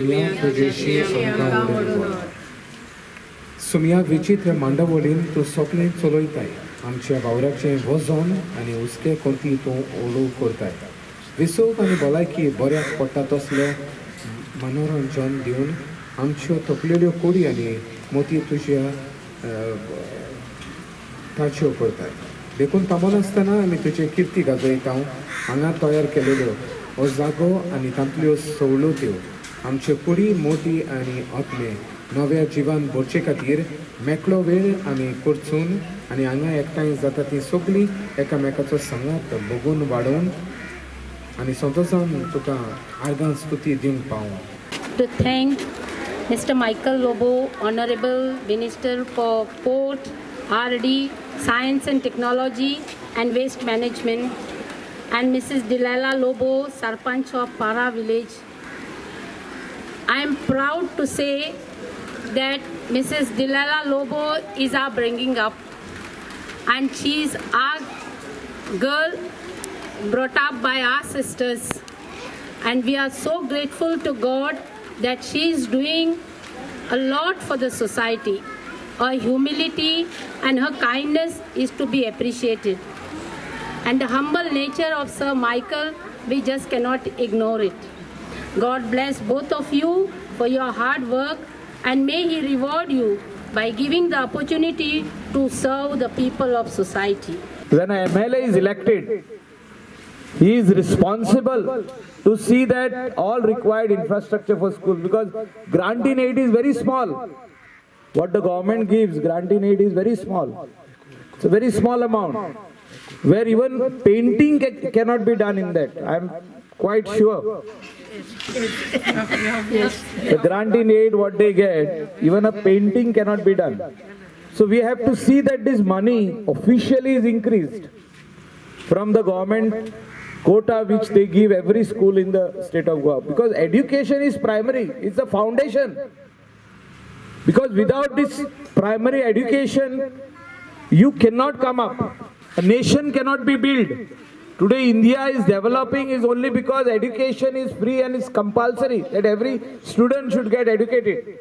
सुमिया तुजेशी आमकां उडोवन सुमिया विचित्र मांडवळीन तूं सोंपलें चलयताय आमच्या वावराचें वजन आनी हुस्के कोंती तूं ओडू करताय विसूख आनी भलायकी बऱ्याक पडटा तसलें मनोरंजन दिवन आमच्यो तकलेल्यो कोडी आनी मोती तुज्या ताच्यो करताय देखून थांबोन आसतना आमी तुजे किर्ती गाजयता हांगा तयार केलेल्यो हो जागो आनी तांतल्यो सवलत्यो आमच्यो कुडी मोटी आनी आत्मे नव्या जिवान भरचे खातीर मेकळो वेळ आमी करचून आनी हांगा एकठांय जाता ती सगळीं एकामेकाचो संगात बगून वाडोवन आनी संतोशान तुका आर्गां स्तुती दिवंक पावूं. To thank Mr. Michael Lobo, Honorable Minister for Port, RD, Science and Technology and Waste Management, and Mrs. Delilah Lobo, Sarpanch of Para Village. I am proud to say that Mrs. Delilah Lobo is our bringing up, and she is our girl brought up by our sisters, and we are so grateful to God that she is doing a lot for the society. Her humility and her kindness is to be appreciated, and the humble nature of Sir Michael, we just cannot ignore it. God bless both of you for your hard work, and may He reward you by giving the opportunity to serve the people of society. When an MLA is elected, he is responsible to see that all required infrastructure for schools, because grant in aid is very small. What the government gives, grant in aid is very small. It's a very small amount, where even painting cannot be done in that. I am quite sure. The grant in aid, what they get, even a painting cannot be done. So we have to see that this money officially is increased from the government quota which they give every school in the state of Goa, because education is primary, it's the foundation. Because without this primary education, you cannot come up. A nation cannot be built. Today India is developing is only because education is free and is compulsory, that every student should get educated.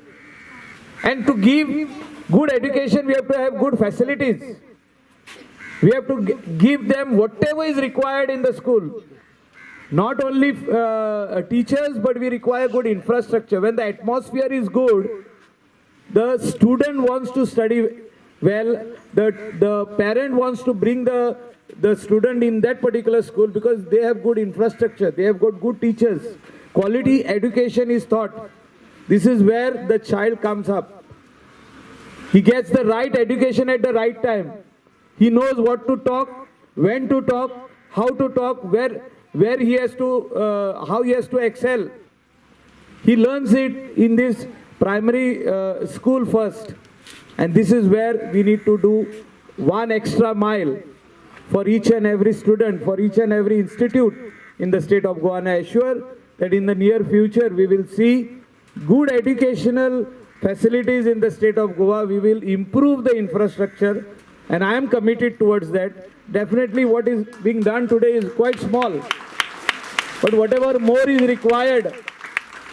And to give good education, we have to have good facilities. We have to give them whatever is required in the school. Not only teachers, but we require good infrastructure. When the atmosphere is good, the student wants to study well, the parent wants to bring the student in that particular school because they have good infrastructure, they have got good teachers. Quality education is taught. This is where the child comes up. He gets the right education at the right time. He knows what to talk, when to talk, how to talk, where he has to, how he has to excel. He learns it in this primary school first. And this is where we need to do one extra mile for each and every student, for each and every institute in the state of Goa. And I assure that in the near future we will see good educational facilities in the state of Goa. We will improve the infrastructure, and I am committed towards that. Definitely what is being done today is quite small, but whatever more is required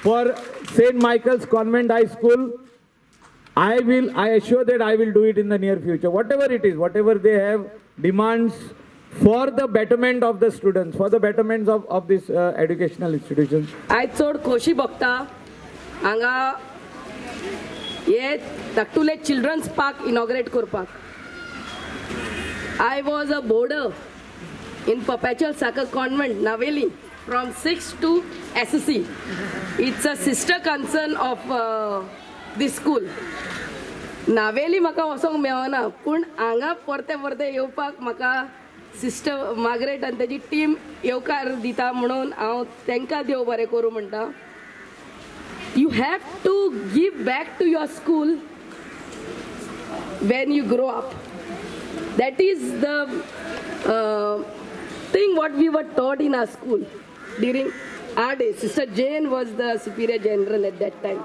for St. Michael's Convent High School, I assure that I will do it in the near future. Whatever it is, whatever they have demands for the betterment of the students, for the betterment of this educational institutions. I चोड खोशी बघता हांगा ये धाकटुले children's park inaugurate करपाक. I was a boarder in Perpetual Sacred Convent, Naveli, from 6 to SSC. It's a sister concern of this school. Naveli म्हाका वचोंक मेळना, पूण हांगा परते परते येवपाक म्हाका सिस्टर मार्गरेट आनी तेजी टीम येवकार दिता म्हणून हांव तांकां देव बरें करूं म्हणटा. You have to give back to your school when you grow up. That is the thing what we were taught in our school during our days. Sister Jane was the Superior General at that time.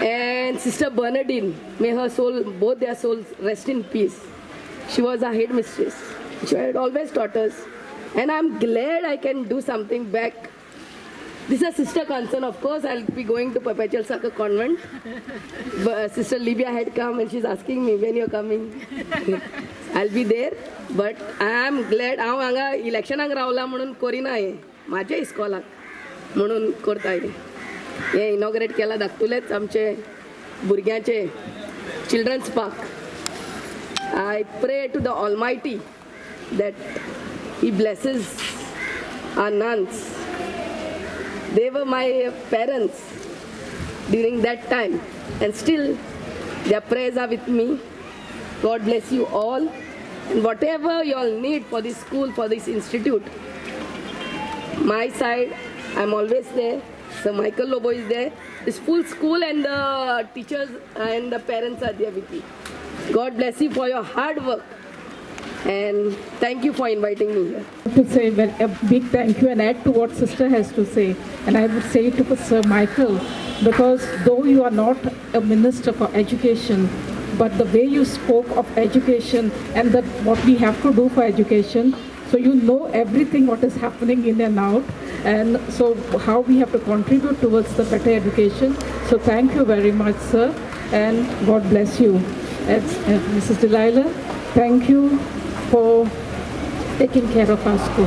And Sister Bernadine, may her soul, both their souls rest in peace. She was our headmistress. She had always taught us. And I'm glad I can do something back This is a sister concern, of course. I'll be going to Perpetual Succor Convent. But Sister Libya had come and she's asking me when you're coming. I'll be there. But I am glad हांव हांगा इलेक्शनाक रावला म्हणून करिना हे म्हाज्या इस्कॉलाक म्हणून करता हे inaugurate केला धाकटुलेच आमचे भुरग्यांचे children's park. I pray to the Almighty that He blesses our nuns. They were my parents during that time, and still their prayers are with me. God bless you all, and whatever you all need for this school, for this institute, my side, I'm always there. Sir Michael Lobo is there. This full school and the teachers and the parents are there with you. God bless you for your hard work, and thank you for inviting me here. To say a big thank you and add to what sister has to say, and I would say to Sir Michael, because though you are not a minister for education, but the way you spoke of education and that what we have to do for education, so you know everything what is happening in and out, and so how we have to contribute towards the better education. So thank you very much, sir, and God bless you. And Mrs. Delilah, thank you for taking care of our school.